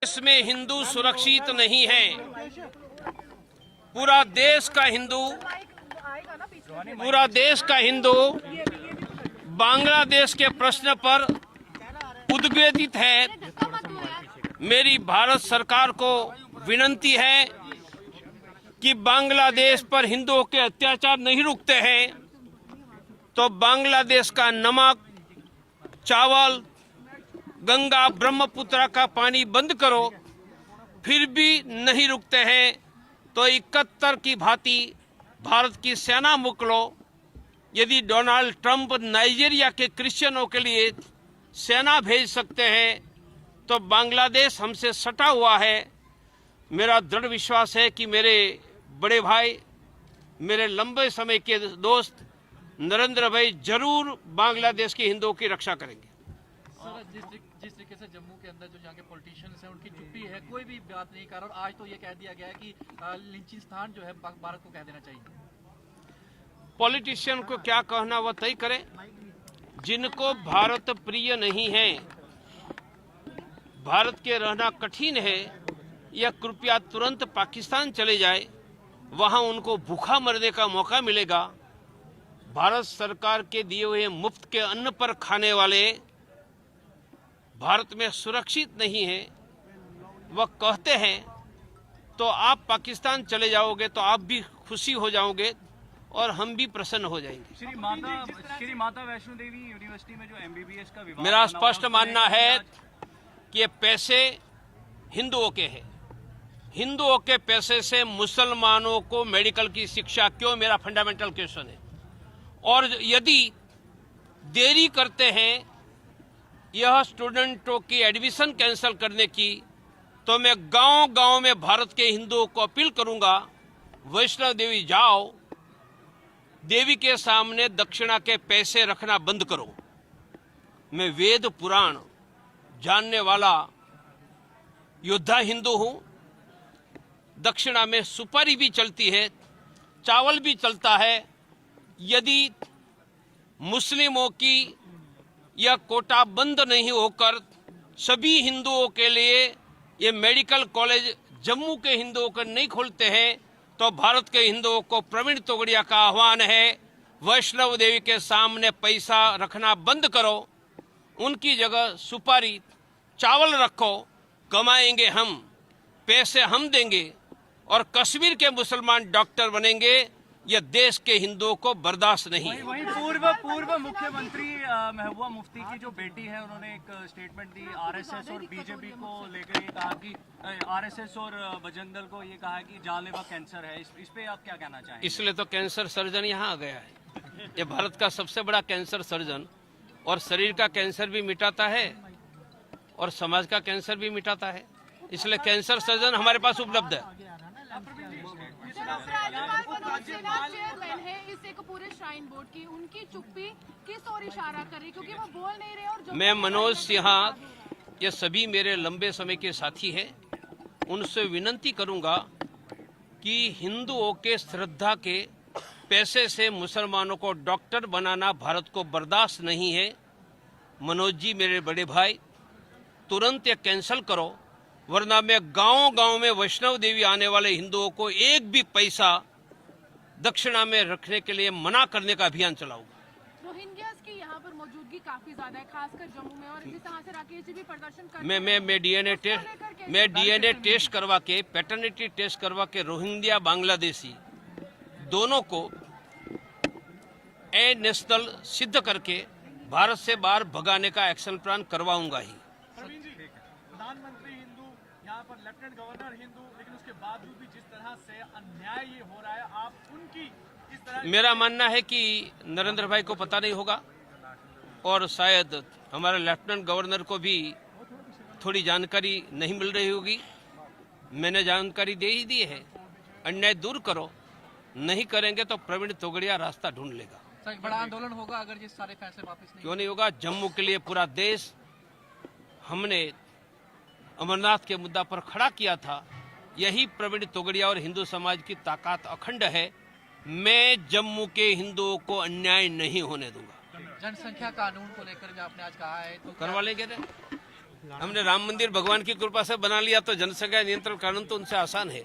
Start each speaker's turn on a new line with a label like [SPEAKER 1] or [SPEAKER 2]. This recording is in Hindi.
[SPEAKER 1] इसमें हिंदू सुरक्षित नहीं है। पूरा देश का हिंदू बांग्लादेश के प्रश्न पर उद्वेलित है। मेरी भारत सरकार को विनती है कि बांग्लादेश पर हिंदुओं के अत्याचार नहीं रुकते हैं तो बांग्लादेश का नमक, चावल, गंगा, ब्रह्मपुत्र का पानी बंद करो। फिर भी नहीं रुकते हैं तो 71 की भांति भारत की सेना मोकलो। यदि डोनाल्ड ट्रंप नाइजीरिया के क्रिश्चियनों के लिए सेना भेज सकते हैं तो बांग्लादेश हमसे सटा हुआ है। मेरा दृढ़ विश्वास है कि मेरे बड़े भाई, मेरे लंबे समय के दोस्त नरेंद्र भाई जरूर बांग्लादेश के हिंदुओं की रक्षा करेंगे।
[SPEAKER 2] जिस तरीके से जम्मू के अंदर जो यहाँ के पॉलिटिशियंस हैं उनकी चुप्पी है, कोई भी बात नहीं कर। और आज तो ये कह दिया गया है कि लिंचिस्तान जो है भारत को कह देना चाहिए।
[SPEAKER 1] पॉलिटिशियन को क्या कहना वह तय करे। जिनको भारत प्रिय नहीं है, भारत के रहना कठिन है, या कृपया तुरंत पाकिस्तान चले जाए, वहां उनको भूखा मरने का मौका मिलेगा। भारत सरकार के दिए हुए मुफ्त के अन्न पर खाने वाले भारत में सुरक्षित नहीं है। वह कहते हैं तो आप पाकिस्तान चले जाओगे तो आप भी खुशी हो जाओगे और हम भी प्रसन्न हो जाएंगे।
[SPEAKER 3] श्री माता वैष्णो देवी यूनिवर्सिटी में जो MBBS का विभाग,
[SPEAKER 1] मेरा स्पष्ट मानना है कि ये पैसे हिंदुओं के हैं। हिंदुओं के पैसे से मुसलमानों को मेडिकल की शिक्षा क्यों, मेरा फंडामेंटल क्वेश्चन है। और यदि देरी करते हैं यह स्टूडेंटों की एडमिशन कैंसिल करने की, तो मैं गांव-गांव में भारत के हिंदुओं को अपील करूंगा, वैष्णो देवी जाओ, देवी के सामने दक्षिणा के पैसे रखना बंद करो। मैं वेद पुराण जानने वाला योद्धा हिंदू हूं। दक्षिणा में सुपारी भी चलती है, चावल भी चलता है। यदि मुस्लिमों की यह कोटा बंद नहीं होकर सभी हिंदुओं के लिए ये मेडिकल कॉलेज जम्मू के हिंदुओं को नहीं खोलते हैं तो भारत के हिंदुओं को प्रवीण तोगड़िया का आह्वान है, वैष्णव देवी के सामने पैसा रखना बंद करो। उनकी जगह सुपारी, चावल रखो। कमाएंगे हम, पैसे हम देंगे और कश्मीर के मुसलमान डॉक्टर बनेंगे। यह देश के हिंदुओं को बर्दाश्त नहीं है।
[SPEAKER 3] वहीं पूर्व मुख्यमंत्री महबूबा मुफ्ती की जो बेटी है, उन्होंने एक स्टेटमेंट दी RSS और BJP को लेकर। ये कहा कि RSS और बजरंग दल को ये कहा कि जानलेवा कैंसर है। इस पे आप क्या कहना चाहेंगे?
[SPEAKER 1] इसलिए तो कैंसर सर्जन यहाँ आ गया है। ये भारत का सबसे बड़ा कैंसर सर्जन, और शरीर का कैंसर भी मिटाता है और समाज का कैंसर भी मिटाता है। इसलिए कैंसर सर्जन हमारे पास उपलब्ध है।
[SPEAKER 4] चेयरमैन है इस एक पूरे श्राइन बोर्ड की, उनकी चुप्पी किस ओर इशारा कर रही, क्योंकि वो बोल नहीं रहे। और
[SPEAKER 1] मैं मनोज सिन्हा, ये सभी मेरे लंबे समय के साथी हैं, उनसे विनती करूंगा कि हिंदुओं के श्रद्धा के पैसे से मुसलमानों को डॉक्टर बनाना भारत को बर्दाश्त नहीं है। मनोज जी, मेरे बड़े भाई, तुरंत ये कैंसिल करो, वरना मैं गांव-गांव में वैष्णव देवी आने वाले हिंदुओं को एक भी पैसा दक्षिणा में रखने के लिए मना करने का अभियान चलाऊंगा।
[SPEAKER 4] रोहिंग्यास की यहाँ पर मौजूदगी काफी ज्यादा है, खासकर जम्मू में, और जिस तरह से राकेश जी भी प्रदर्शन कर रहे हैं।
[SPEAKER 1] मैं DNA टेस्ट करवा के, पैटर्निटी टेस्ट करवा के रोहिंग्या बांग्लादेशी दोनों को नेशनल सिद्ध करके भारत से बाहर भगाने का एक्शन प्लान करवाऊंगा ही।
[SPEAKER 3] प्रधानमंत्री हिंदू, यहाँ पर लेफ्टिनेंट गवर्नर हिंदू, लेकिन उसके बावजूद भी जिस तरह से अन्याय ये हो रहा है, आप उनकी इस तरह।
[SPEAKER 1] मेरा मानना है कि नरेंद्र भाई को पता नहीं होगा और शायद हमारे लेफ्टिनेंट गवर्नर को भी थोड़ी जानकारी नहीं मिल रही होगी। मैंने जानकारी दे ही दी है। अन्याय दूर करो, नहीं करेंगे तो प्रवीण तोगड़िया रास्ता ढूंढ लेगा।
[SPEAKER 2] बड़ा आंदोलन होगा अगर ये सारे फैसले वापस नहीं।
[SPEAKER 1] क्यों नहीं होगा? जम्मू के लिए पूरा देश हमने अमरनाथ के मुद्दा पर खड़ा किया था। यही प्रवीण तोगड़िया और हिंदू समाज की ताकत अखंड है। मैं जम्मू के हिंदुओं को अन्याय नहीं होने दूंगा।
[SPEAKER 2] जनसंख्या कानून को लेकर भी आपने आज कहा है तो
[SPEAKER 1] करवा लेंगे। हमने राम मंदिर भगवान की कृपा से बना लिया तो जनसंख्या नियंत्रण कानून तो उनसे आसान है।